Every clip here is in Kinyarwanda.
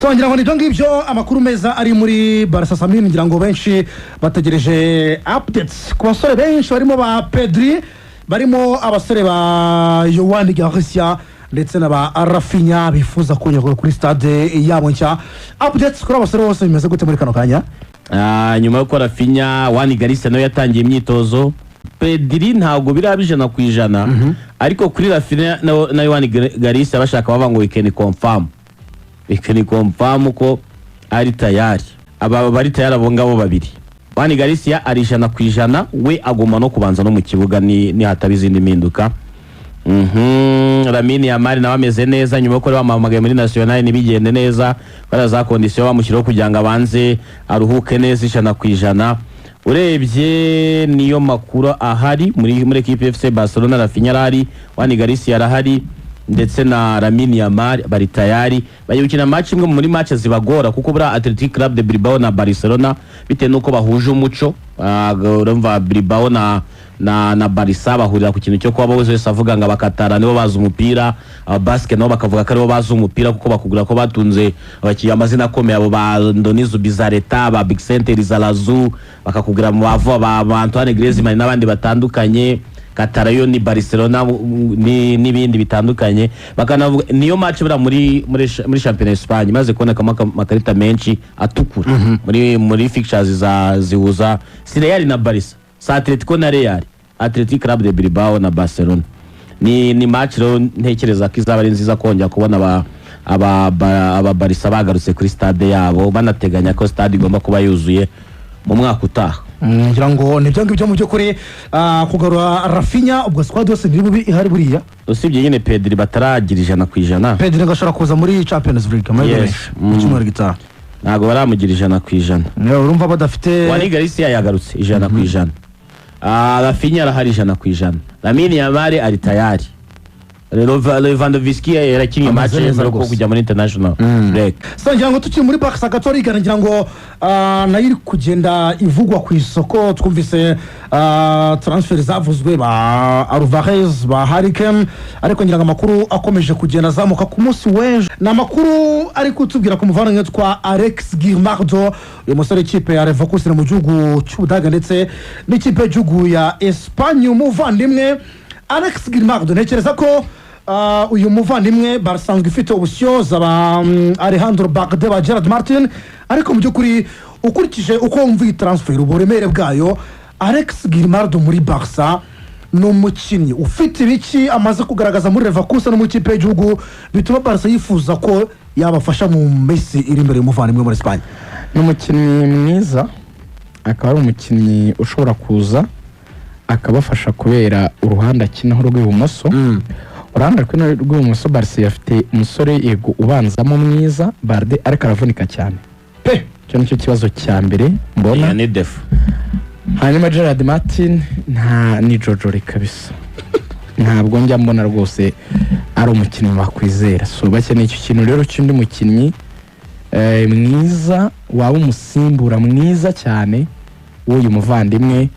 Ngira ngo nibyo ngibyo amakuru meza ari muri Barca Samin, ngira ngo benshi bategereje updates ku basore benshi barimo ba Pedri, barimo abasore ba Yohani Garcia ndetse na ba Rafinha bifuza kunyagura kuri stade yabo nshya. Updates kuri abasore bose bimeze gute muri kano kanya? Nyuma yo kwa Rafinha, Yohani Garcia nawe yatangiye imyitozo. Pedri ntabwo birabijana ku ijana, ariko kuri Rafinha na Yohani Garcia bashaka bava ngo we can confirm ko ari tayari. Aba bari tayari abo ngabo babiri. Yohani Garcia ari 100%, we agomba no kubanza no mu kibuga ni hatabiza indi mpinduka. Lamine Yamal nawe ameze neza nyuma yo ko bamamagaye muri national nibigende neza, baraza condition bamushyiraho kugira ngo abanze aruhuke neza 100%. Urebye niyo makuru ahari muri equipe FC Barcelona. Rafinha arahari, Yohani Garcia arahari ndetse na Lamine Yamal bari tayari. Bayukina match imwe muri match zibagora kuko bura Athletic Club de Bilbao na Barcelona bitewe nuko bahuje umuco. Urumva Bilbao na Barca bahurira ku kintu cyo kuba bose avuga ngo abakatara nibo baza umupira, basket nabo bakavuga ko aribo baza umupira kuko bakugura ko batunze abakiye amazina akomeye abo ba Ndonizo Bizarreta, ba Big Center Zalazu, bakakugura mu bavo ba Antoine Griezmann n'abandi batandukanye. Katara yo ni Barcelona n'ibindi bitandukanye, bakanavuga niyo match bura muri Champions Espagne maze kubona amakarita menshi atukura muri fixtures zihuza Real na Barca, Atletico na Real, Athletic Club de Bilbao na Barcelona. Ni match rero ntekereza ko izaba ari nziza kongera kubona aba Barca bagarutse kuri stade yabo, banateganya ko stade igomba kuba yuzuye mu mwaka utaha. Ngira ngo nibyo ngibyo mu by'ukuri kugarura Rafinha ubwo squad yose ntiri ihari buriya, usibye nyine Pedri bataragira 100%. Pedri ngashora kuza muri Champions League mu cyumweru gitaha, ntago baramugira 100%. urumva badafite Yohani Garcia yagarutse 100%. Rafinha arahari 100%. Lamine Yamal ari tayari. Lewandowski yarakinnye match yo kujya muri international break. So ngira ngo tukiri muri Barca Catholic, ngira ngo nayo kugenda ivugwa ku isoko. Twumvise transfer zavuzwe ba Alvarez, ba Harry Kane, ariko ngira ngo amakuru akomeje kugenda azamuka ku munsi w'ejo. Na makuru ari kutubwira ku muvandimwe twa Alex Guimardo, uyu musore ikipe ya Leverkusen mu gihugu cy'Ubudage ndetse n'ikipe y'igihugu ya Espagne. Umuvandimwe Alex Guimardo ntekereza ko uyu muvandimwe barasanzwe ifite ubusyo zaba Alejandro Balde ba Gerard Martin, ariko mu by'ukuri ukurikije uko umva transfer uburemere bwayo, Alex Guimardo muri Barca n'umukinnyi ufite ibiki amaze kugaragaza muri Leverkusen no mu kipe y'igihugu bituma Barca yifuza ko yabafasha mu Messi iri imbere y'umuvandimwe muri Espagne. N'umukinnyi mwiza, akaba ari umukinnyi ushobora kuza akabafasha kubera uruhande akinaho rw'ibumoso. Uranda rw'ibumoso Barca yafite umusore yego ubanzamo mwiza Balde, ariko aravunika cyane pe, cyo nicyo kibazo cya mbere mbona. Ni def hanyuma Gerard Martin ni jojore kabisa. Ntabwo njya mbona rwose ari umukinnyi wakwizera, so bakeneye icyo kintu rero cy'undi mukinnyi mwiza waba umusimbura mwiza cyane w'uyu muvandimwe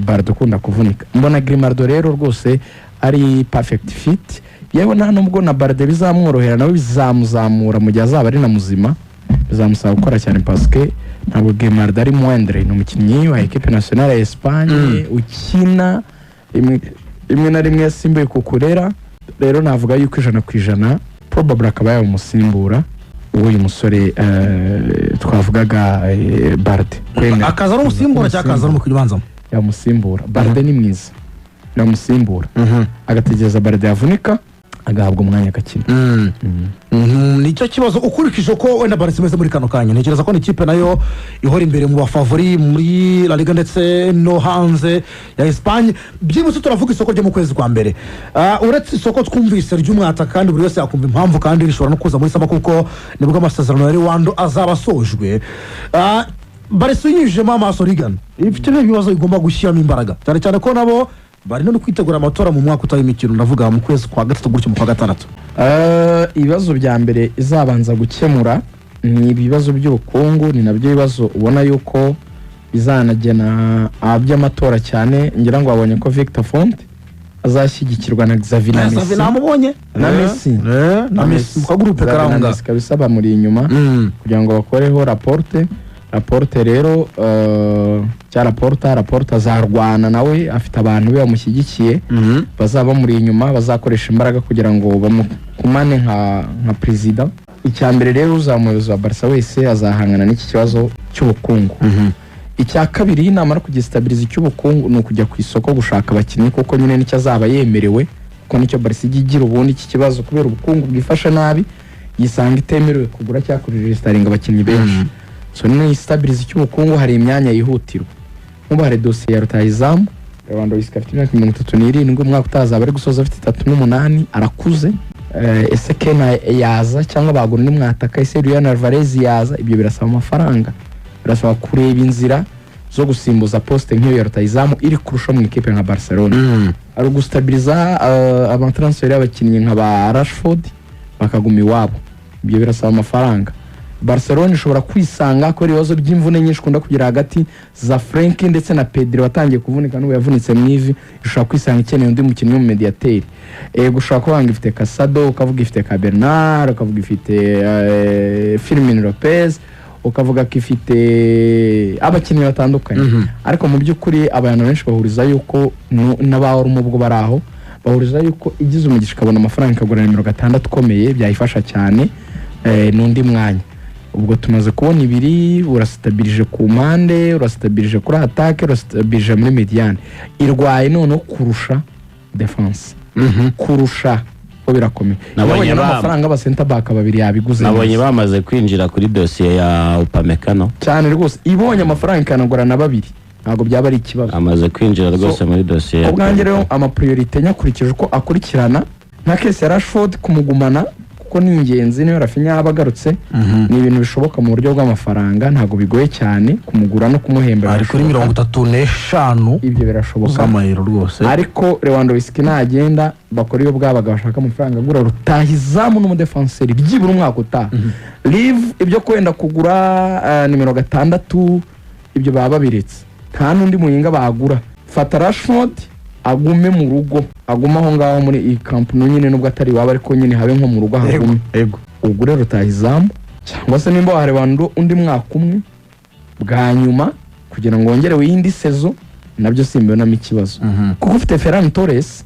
Balde ukunda kuvunika. Mbona Guimardo rero rwose ari perfect fit, yewe nta nubwo na Balde bizamworohera nawe bizamuzamura mu gihe azaba ari na muzima, bizamusaba gukora cyane parce que ntabwo Guimardo ari moindre, ni umukinnyi wa equipe nationale ya Espagne ukina imwe na rimwe yasimbuye kukurera. Rero navuga yuko 100% probably akaba yamusimbura uyu musore twavugaga Balde. Akaza ari umusimbura cyangwa akaza ari umukibanzamo? Yamusimbura. Balde ni mwiza, yamusimbura agategereza Balde yavunika agahabwa umwanya agakina. Nicyo kibazo ukurikije ko wenda Barca imeze muri kano kanya. Ntekereza ko ni ikipe nayo ihora imbere mu bafavori muri La Liga ndetse no hanze ya Espagne. Byibutse turavuga isoko ryo mu kwezi kwa mbere, uretse isoko twumvise ry'umwata kandi buri wese yakumva impamvu kandi rishobora no kuza muri sama kuko nibwo amasezerano ya Rwanda azaba asojwe. Barca yinyujemo amaso rigana ifite ibibazo igomba gushyiramo imbaraga cyane cyane ko nabo bari no kwitegura amatora mu mwaka utaha imikino, ndavuga mu kwezi kwa gatatu gutyo mu kwa gatandatu. Ibibazo bya mbere izabanza gukemura ni ibibazo by'ubukungu, ni nabyo bibazo ubona yuko bizanagena by'amatora cyane. Ngira ngo babonye ko Victor Font azashyigikirwa na Xavi na Messi namubonye na Messi na Messi mu kagroupe karanga kabisa bamuri inyuma kugira ngo bakoreho raporte rero cya raporte azarwana nawe afite abantu be bamushyigikiye bazaba muri inyuma bazakoresha imbaraga kugira ngo bamukumane nka president. Icyambere rero uzamuyobozi wa Barca wese azahangana n'iki kibazo cy'ubukungu. Icya kabiri namara kugistabiliza icy'ubukungu no kujya ku isoko gushaka abakinnyi kuko nyine nicyo azaba yemerewe kuko nicyo Barca igira ubundi iki kibazo kubera ubukungu bwifasha nabi yisanga itemerewe kugura cyangwa kuregistaringa abakinnyi benshi. So ni istabiliza icy'ubukungu hari imyanya yihutirwa. Nkuba hari dossier ya rutahizamu Lewandowski afite imyaka 37 umwaka utaza bari gusoza afite 38 arakuze. Ese Kena yaza cyangwa bagura n'imwataka ese Julian Alvarez yaza ibyo birasaba amafaranga birasaba kureba inzira zo gusimbuza poste nk'iyo ya rutahizamu iri kurusha mu ikipe nka Barcelona ari gustabiliza amatransfer y'abakinnyi nka ba Rashford bakaguma iwabo ibyo birasaba amafaranga. Barcelona ishobora kwisanga ko ibibazo by'imvune nyinshi kunda kugira hagati za Frank ndetse na Pedri watangiye kuvunika n'ubu yavunitse mu ivi ishobora kwisanga ikeneye undi mukinnyi mu mediateur gushaka kubanga ifite Casado ukavuga ifite Bernard ukavuga ifite Firmino Lopez ukavuga ko ifite abakinnyi batandukanye ariko mu by'ukuri abantu benshi bahuriza yuko n'abahora mu bwo baraho bahuriza yuko igize umugisha kabona amafaranga ikagura nimero 6 komeye byayifasha cyane n'undi mwanya. Ubwo tumaze kubona ibiri urastabilije ku mpande urastabilije kuri attaque urastabilije muri mediane irwaye none kurusha defense kurusha ko birakomeye. Nabonye amafaranga aba center back babiri yabiguze nabonye bamaze kwinjira kuri dossier ya Upamecano cyane rwose ibonye amafaranga ikanagura na babiri ntago byaba ari ikibazo amaze kwinjira rwose muri dossier. Ubwanjye rero ama priority nyakurikije uko akurikirana nka case ya Rashford kumugumana ko ni ingenzi niyo Rafinha abagarutse ni ibintu bishoboka mu buryo bw'amafaranga ntago bigoye cyane kumugura no kumuhemba ari kuri 35 ibyo birashoboka z'amayero rwose ariko Lewandowski nagenda bakora iyo bwabaga bashaka amafaranga agura rutahizamu n'umudefenseur byibura umwaka utaha live ibyo kwenda kugura nimero 6 ibyo baba biretse nta nundi muyinga bagura fata Rashford agume mu rugo aguma aho ngaho muri iyi camp nyine nubwo atari waba ariko nyine habe nko mu rugo hagume ugure rutahizamu cyangwa se nimba warebando undi mwaka umwe bwa nyuma kugira ngo wongere wiyindi sezo nabyo simbonamo ikibazo kuko ufite Ferran Torres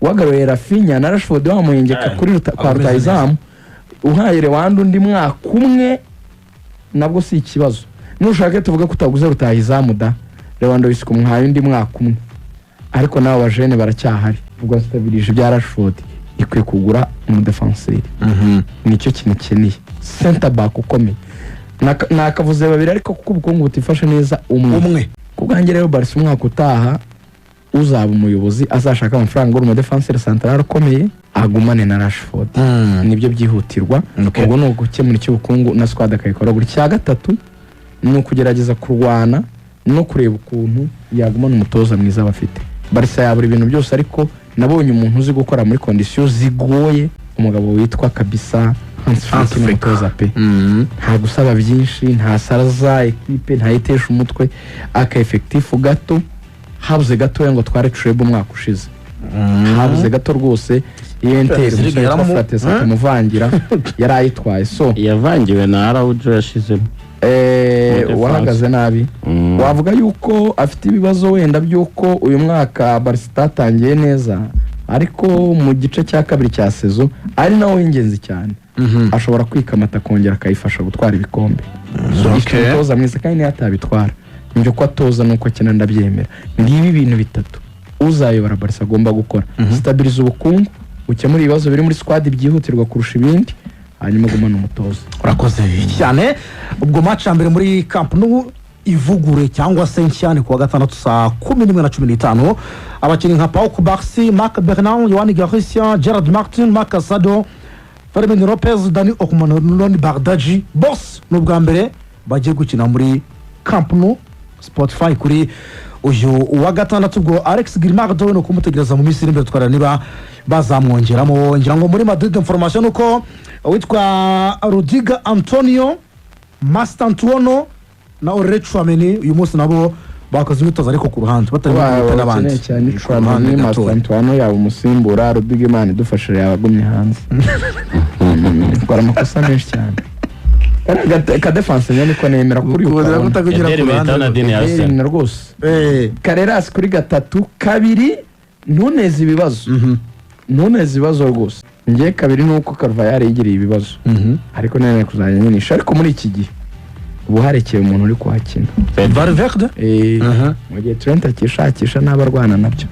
wagaruye Rafinha na Rashford wamuyengeka kuri rutahizamu uhaye Lewandowski undi mwaka umwe nabwo si ikibazo nushaka tuvuga kutaguze rutahizamu da Lewandowski kumhaye undi mwaka umwe ariko nawe abajene baracyahari ubwo stabilije bya Rashford ikwiye kugura mu defenseur nicyo kintu keneye center back ukomeye nakavuze babiri ariko kuko ubukungu butifashe neza umwe kubwanjye rero Barca umwaka utaha uzaba umuyobozi azashaka amafaranga uri mu defenseur central ukomeye agumane na Rashford nibyo byihutirwa ubwo no gukemura cy'ubukungu na squad akayikora buri cya gatatu no kugerageza kurwana no kureba ukuntu yagumana umutoza mwiza bafite. Barca yabura ibintu byose ariko nabonye umuntu uzi gukora muri conditions zigoye umugabo witwa kabisa Hans Flick umutoza pe nta gusaba byinshi nta saraza equipe nta yitesha umutwe aka effectif gato habuze gato ngo tware Trebo umwaka ushize habuze gato rwose Inter umusatesa kumuvangira yarayitwaye so yavangiwe na Araujo yashizemo wahagaze nabi wavuga yuko afite ibibazo wenda byuko uyu mwaka Barca tatangiye neza ariko mu gice cya kabiri cya sezo ari nawe ingenzi cyane ashobora kwikamata kongera akayifasha gutwara ibikombe toza mwiza kandi yatabitwara njye ko atoza nuko akina ndabyemera ngibi ibintu bitatu uzayobora Barca agomba gukora stabilize ubukungu ukemura ibibazo biri muri squad byihutirwa kurusha ibindi hanyuma gumana umutoza. Urakoze cyane ubwo match mbere muri Camp Nou ivugure cyangwa se ncyane kuwa gatandatu saa 11:15 abakinnyi nka Pau Kubarsi, Marc Bernard, Yohani Garcia, Gerard Martin, Marc Casado, Fermin Lopez, Dani Okmano, Bardaji boss n'ubwa mbere bagiye gukina muri Camp Nou Spotify kuri uyu wa gatandatu ubwo Alex Grimaldo no kumutegereza mu minsi imbere twara niba bazamwongeramo ngira ngo muri Madrid information uko witwa Rudiger Antonio Mastantuono na Orel Tchouameni uyu munsi nabo bakoze imyitozo ariko ku ruhande batari kumwe n'abandi cyane Chouameni Master Antoine yaba umusimbura Rudigimana idufashije yabagumye hanze gukora amakosa menshi cyane ka defense nyine ko nemera kuri uko mutakugira ku ruhande na rwose Carreras kuri gatatu kabiri ntuneze ibibazo rwose ngiye kabiri nuko Carvajal yigiriye ibibazo ariko nene kuzanya nyinisha ariko muri iki gihe ubu harekeye umuntu uri kuhakina Valverde mu gihe Trent akishakisha n'abarwana nabyo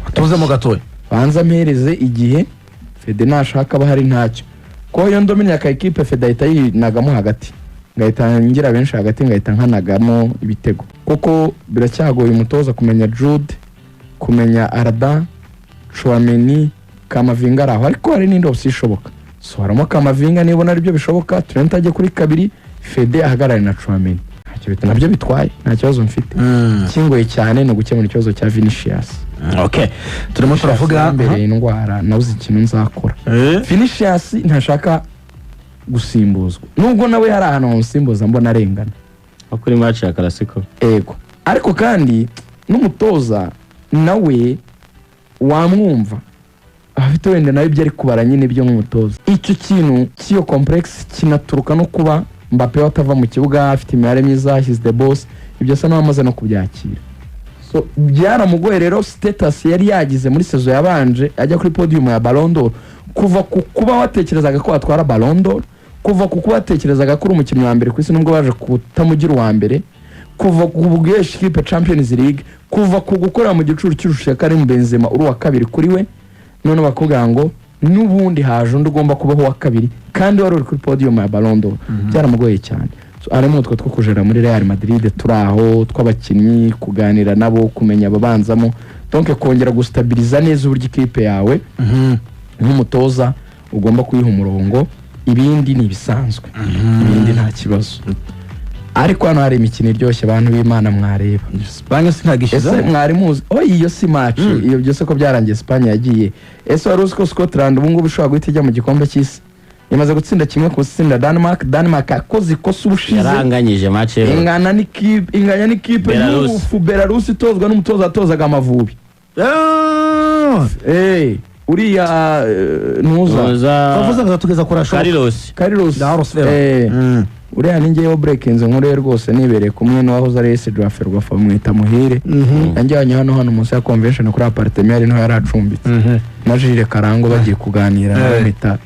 atuzemo gatoya banza mpereze igihe Fede nashaka aba hari ntacyo ko iyo ndomenya ka equipe Fede ahita yinagamo hagati ngahita ngira benshi hagati ngahita nkanagamo ibitego kuko biracyagoye umutoza kumenya Jude kumenya Arda Chouameni Kamavinga araho ariko hari n'indi option ishoboka so harimo Kamavinga nibona ari byo bishoboka Trent ajye kuri kabiri Fede ahagarare na Chouameni ntacyo bita nabyo bitwaye nta kibazo mfite kingoye cyane no gukemura ikibazo cya Vinicius okay turimo turavuga mbere indwara nabuze ikintu nzakora Vinicius ntashaka gusimbuzwa nubwo nawe hari ahantu umusimbuza mbona arengana kuri match ya Clasico ego ariko kandi n'umutoza nawe wamwumva afite wenda nawe ibyo ari kubara nyine byo nk'umutoza icyo kintu cy'iyo complex kinaturuka no kuba Mbappe watava mu kibuga afite imibare myiza he's the boss ibyo asa n'amaze no kubyakira so byaramugoye rero status yari yagize muri sezo yabanje ajya kuri podium ya Ballon d'Or kuva kuba watekerezaga ko atwara Ballon d'Or kuva kuba watekerezaga ko uri umukinnyi wa mbere ku isi nubwo baje kutamugira uwa mbere kuva kubugesha ikipe Champions League kuva ku gukora mu gicuru cy'urusha Karim Benzema uri wa kabiri kuri we none bakubwira ngo n'ubundi haje undi ugomba kubaho wa kabiri kandi wari uri kuri podium ya Ballon d'Or byaramugoye cyane so arimo utwo two kujera muri Real Madrid turaho tw'abakinnyi kuganira nabo kumenya ababanzamo donc kongera gustabiliza neza uburyo ikipe yawe nk'umutoza ugomba kuyiha umurongo ibindi ni bisanzwe ibindi nta kibazo ariko hano hari imikino iryoshye abantu b'Imana mwareba Espagne sinagishiza mwari muzi iyo si match iyo byose ko byarangiye Espagne yagiye wari uzi ko Scotland ubu ngubu ishobora guhita ijya mu gikombe cy'isi yamaze gutsinda kimwe ku gutsinda Denmark akoze ikosa ubushize yaranganyije match inganya n'ikipe y'ubufu Belarus itozwa n'umutoza atozaga Amavubi uriya bavuze tugeza kora Carlos uriya ningeyeho breakinze nkuriye rwose nibereye kumwe n'uwahoze ari ese Rafael Gwafa mwita Muhire yanjyanye hano munsi ya convention kuri appartement niho yari acumbitse na Jire Karango bagiye kuganira n'abita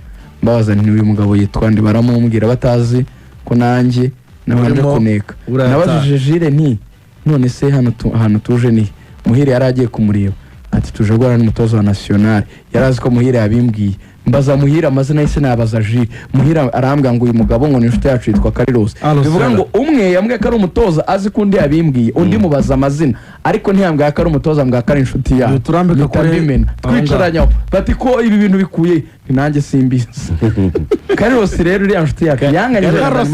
mbabaza ni uyu mugabo yitwa ndi baramumbwira batazi ko nanjye nabanje kuneka nabajije Jire nti none se hano tuje ni Muhire yari agiye kumureba ati tuje gwana n'umutoza wa national yarazi ko Muhire yabimbwiye mbaza Muhira amazina y'ise nabaza Jire Muhira arambwa ngo uyu mugabo ngo ninshuti yacu yitwa Carlos bivuga ngo umwe yambwiye ko ari umutoza azi kundi yabimbwiye undi mubaza amazina ariko ntiyambwiye ko ari umutoza mbwa ko ari inshuti yawe turambika kure twicaranyaho bati ko ibi bintu bikuye nanjye simbizi Carlos rero uri inshuti yacu yanganye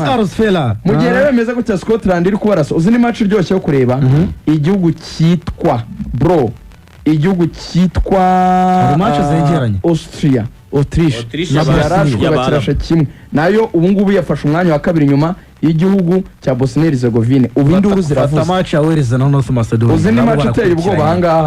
Carlos Fela mu gihe rero bemeze gutya Scotland iri kubarasa uzi ni match iryoshye yo kureba igihugu cyitwa igihugu cyitwa match zegeranye Autriche yarashwe bakirasha kimwe nayo ubu ngubu yafashe umwanya wa kabiri nyuma y'igihugu cya Bosnia Herzegovina ubu induru ziravuze match ya Wales na North Macedonia uzi ni match iteye ubwoba ahangaha